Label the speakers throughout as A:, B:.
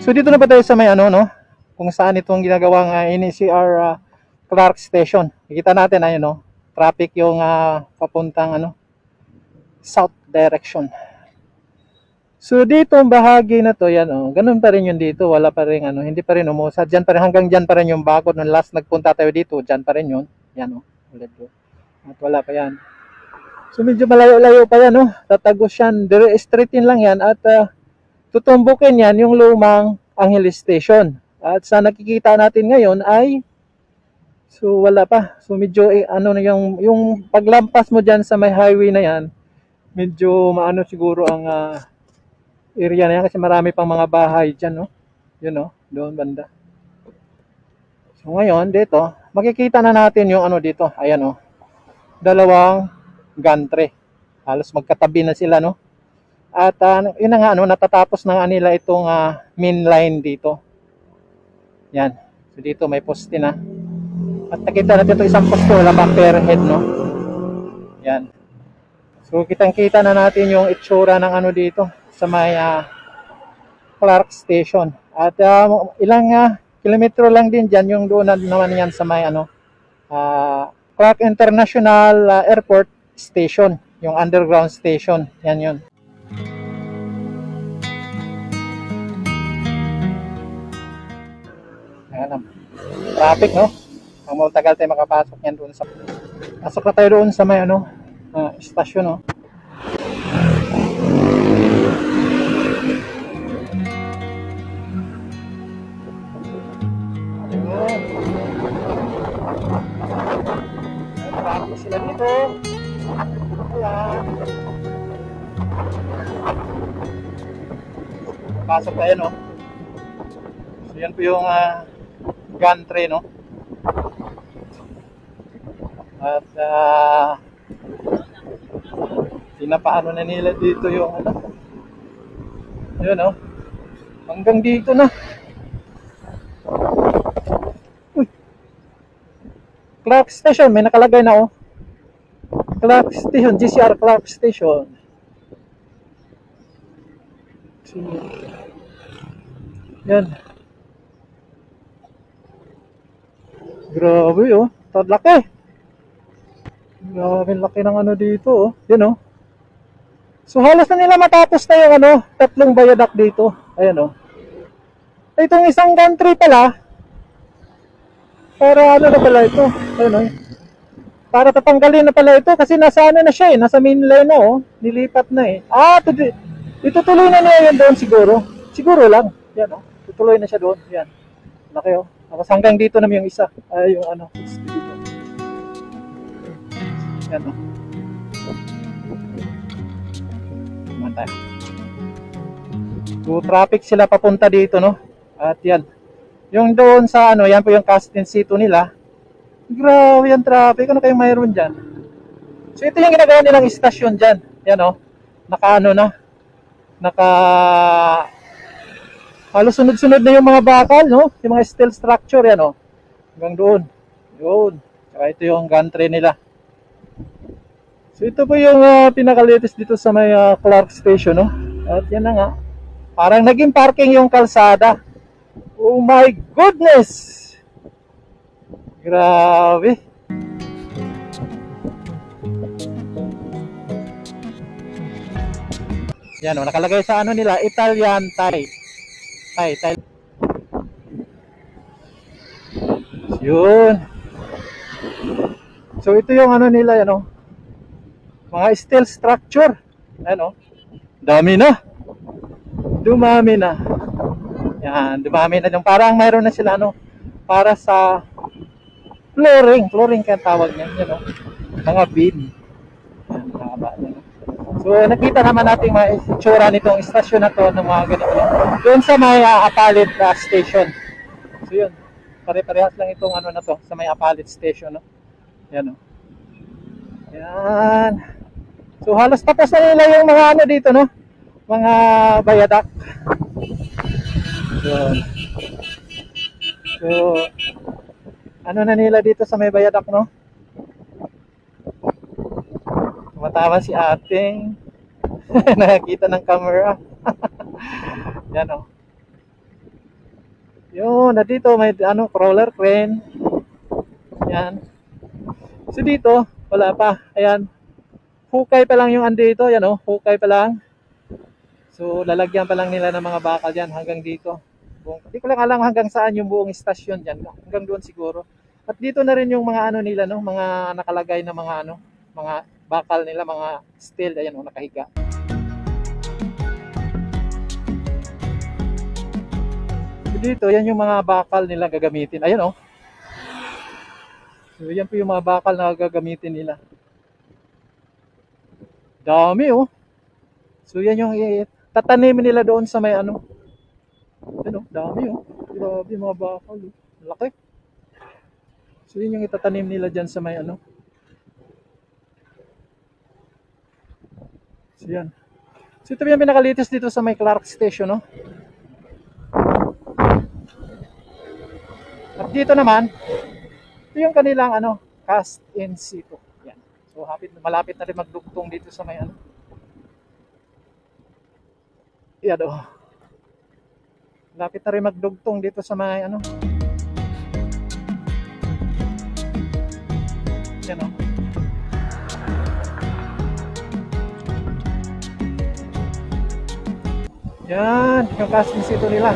A: So dito na ba tayo sa may ano, no? Kung saan itong ginagawang NCR Clark Station. Nakita natin ayun, no? Traffic yung papuntang ano, south direction. So dito ang bahagi na to, yan oh, ganun pa rin yun dito, wala pa rin ano, hindi pa rin umusad. Diyan pa rin, hanggang diyan pa rin yung bakod nung last nagpunta tayo dito, diyan pa rin yun. Yan oh, ulit yun. At wala pa yan. So medyo malayo-layo pa yan oh, tatagos yan, straightin lang yan at tutumbukin yan yung lumang Angeles Station. At sa nakikita natin ngayon ay so wala pa. So medyo ano na yung paglampas mo diyan sa may highway na yan, medyo maano siguro ang area na yan kasi marami pang mga bahay diyan, no? Yun, no? Doon banda. So ngayon dito, makikita na natin yung ano dito. Ayan, oh. Dalawang gantry. Halos magkatabi na sila, no? At yun na nga, ano, natatapos na nga nila itong main line dito. Yan. So dito may poste na. At nakita natin ito isang poste, wala pang head, no? Yan. So kitang-kita na natin yung itsura ng ano dito sa may Clark Station. At ilang kilometro lang din dyan yung doon naman yan sa may ano, Clark International Airport Station, yung underground station. Yan yun. Ayan, traffic, no? Ang matagal tayo makapasok yan doon sa pasok na tayo doon sa may ano, station, no? Marami sila dito. Ayan. Pasok tayo, no? So yan po yung gantry, no? At pinapaano na nila dito yung ano, yun, no? Hanggang dito na. Uy. Clark Station, may nakalagay na, oh. Clark Station, GCR Clark Station. So, yan. Grabe, oh. Laki. Grabe, laki ng ano dito, oh. Yan, oh. So halos na nila matapos na yung ano, tatlong viaduct dito. Ayan, oh. Itong isang gantry pala, para ano na pala ito. Ayan, oh. Para tatanggalin na pala ito kasi nasa ano na siya, nasa main line na, oh. Nilipat na eh. Itutuloy na niya yan doon siguro. Siguro lang. Yan, oh. Tutuloy na siya doon. Yan. Laki, oh. Tapos hanggang dito naman yung isa. Yung ano, dito. Yan, oh. Tayo. So traffic sila papunta dito, no? At yan. Yung doon sa ano, yan po yung Castin City nila. Grabe yung traffic. Ano kayong mayroon dyan? So ito yung ginagawa nilang istasyon dyan. Yan, no? Naka ano na. Halos sunod-sunod na yung mga bakal, no? Yung mga steel structure, yan, no? Hanggang doon. Yun. Saka ito yung gantry nila. So ito po yung pinaka-latest dito sa may Clark Station, no? At yan na nga. Parang naging parking yung kalsada. Oh my goodness! Grabe. Yan, oh, nakalagay sa ano nila, Italian Thai. Yun. So ito yung ano nila, yan, oh. Mga steel structure. Ano? Dami na. Dumami na. Yan, dumami na yung parang mayroon na sila ano para sa flooring kaya tawag niyan, you know. Mga beam. Yan, haba niya. So nakita naman natin mga itsura nitong istasyon na to ng mga ganito. Doon sa may Apalit station. So yun. Pare-parehas lang itong ano na to sa may Apalit station, no. Yan, oh. Yan. So halos tapos na nila yung mga ano dito, no? Mga viaduct. So ano na nila dito sa may viaduct, no? Tumatawa si ating nakakita ng camera. Yan, oh. Yun, na dito may ano, crawler crane. Yan. So dito, wala pa. Ayan. Hukay pa lang yung andito. Yan oh, hukay pa lang. So lalagyan pa lang nila ng mga bakal dyan hanggang dito. Hindi ko lang alam hanggang saan yung buong istasyon dyan. Hanggang doon siguro. At dito na rin yung mga ano nila, no? Mga nakalagay na mga ano, mga bakal nila, mga steel. Ayan oh, nakahiga. So dito, yan yung mga bakal nila gagamitin. Ayan oh. So yan po yung mga bakal na gagamitin nila. Dami oh. So yan yung tatanimin nila doon sa may ano. Ano, dami oh. Grabe mga bakal oh. Laki. So yun yung itatanim nila dyan sa may ano. So yan. So ito yung pinakalitis dito sa may Clark Station no. At dito naman, ito yung kanilang ano, cast in situ. Yan. So malapit na rin magdugtong dito sa may ano. Yan oh. Malapit na rin magdugtong dito sa may ano. Yan oh. Yan, yung cast in situ nila.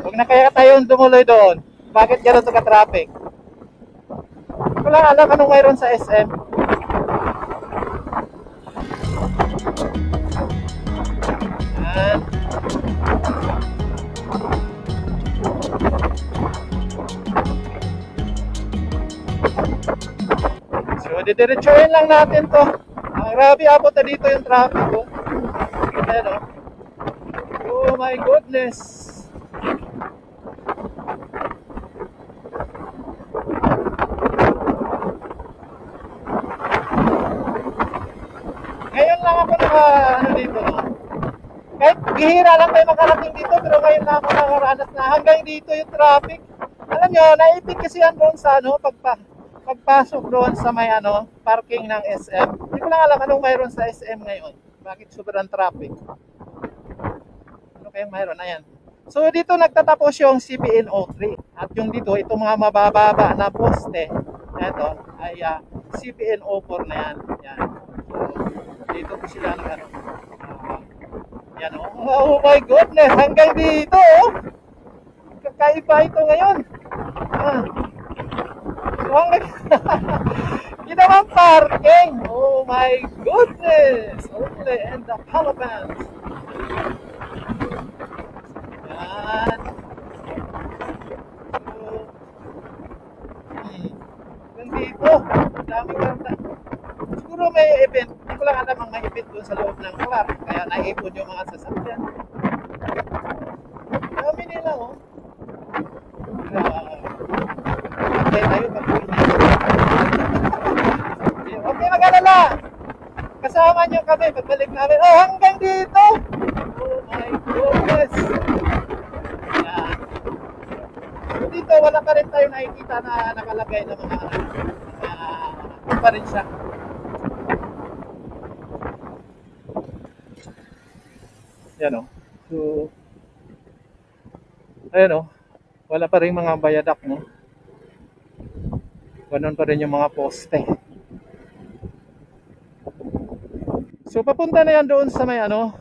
A: Huwag na kaya tayong dumuloy doon. Bakit gano'n ito ka-traffic? Hindi ko lang alam anong mayroon sa SM. Yan. So, didiretsuhin lang natin to. Grabe, abot na dito yung traffic. Oh. Ayan, oh. Oh my goodness. Ngayon lang ako ano dito, no? Kahit bihira lang tayo makarating dito, pero ngayon lang ako nakaranas na hanggang dito yung traffic. Alam nyo, naipit kasi yan doon sa ano, pagpasok doon sa may ano, parking ng SM. Hindi ko lang alam anong mayroon sa SM ngayon. Bakit sobrang traffic? Ano kayang mayroon? Ayan. So dito nagtatapos yung CPNO3. At yung dito, itong mga mabababa na poste, ito, ay CPNO4 na yan. Yan. So, dito po sila ng ano. Yan oh. Oh my goodness, hanggang dito oh. Kakaiba ito ngayon. So hanggang ginawang parking. Oh my goodness. Only in the Philippines. Yan. So, dito, daming karta. Siguro may event. Hindi ko lang alam ang may event doon sa loob ng Clark. Kaya naipon yung mga sasakyan. Dami nila oh. Okay tayo pag-uwi. Okay, mag-alala. Kasama nyo kami pagbalik namin. Oh, hanggang dito. Oh my goodness. Yan. So dito, wala pa rin tayo nakikita na nakalagay na mga pa rin siya. Yan o. So, ayan o. Wala pa rin mga bayadak, no? Ganon pa rin yung mga poste. So, papunta na yan doon sa may ano,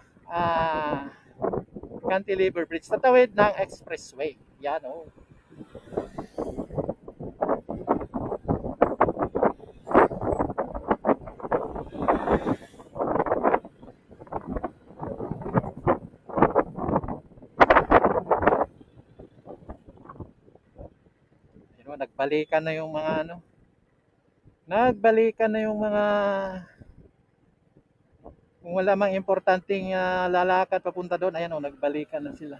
A: Cantilever Bridge. Tatawid ng expressway. Yan o. Nagbalikan na yung mga ano. Nagbalikan na yung mga kung wala mang importanteng lalakad papunta doon, ayan o, nagbalikan na sila.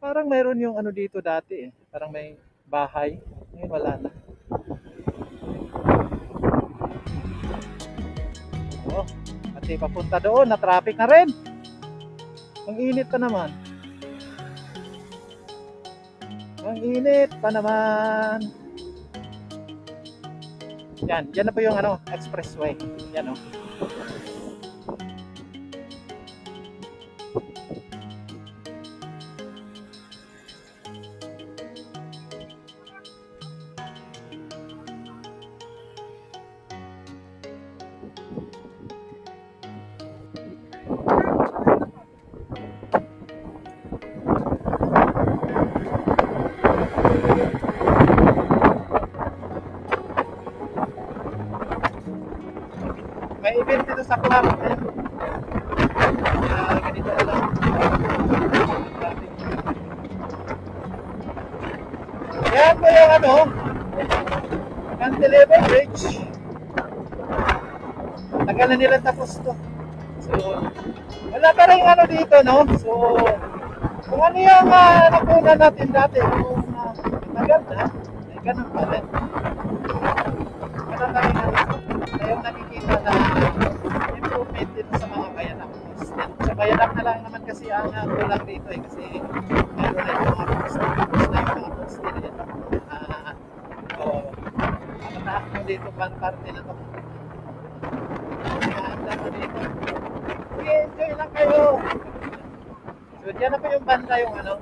A: Parang mayroon yung ano dito dati eh. Parang may bahay. Ngayon wala na. Oh, pati papunta doon, na traffic na rin. Ang init pa naman. Ang init pa naman. Yan, yan na po yung ano, expressway. Yan, oh. May event dito sa club. Ganito na lang. Yan po yung ano, Cantilever Bridge. Tagal na nila tapos to. So, wala pa rin ano dito, no? So, kung ano yung nakunan natin dati, kung tagal na, ay ganun pa rin. Ganun na rin ano. Na yung nakikita na improvement dito sa mga Bayanak hostel. Sa Bayanak na lang naman kasi ang kulang dito eh, kasi meron na yung mga hostel. Tapos na yung mga hostel yan. So, mataas mo dito pang parte na to. Maanda mo dito. Sige, enjoy lang kayo. So, diyan na po yung banda yung ano,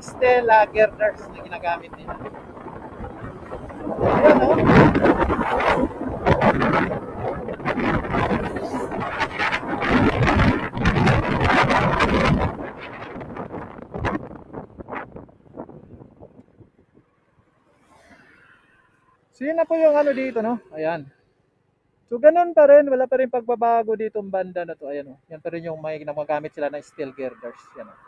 A: Stella girders na ginagamit nila. Ayan, no? So yun na po yung ano dito, no? Ayan. So ganun pa rin, wala pa rin pagbabago dito ang banda na to. Ayan, oh. Yan pa rin yung may ginagamit sila na steel girders. Yan, oh.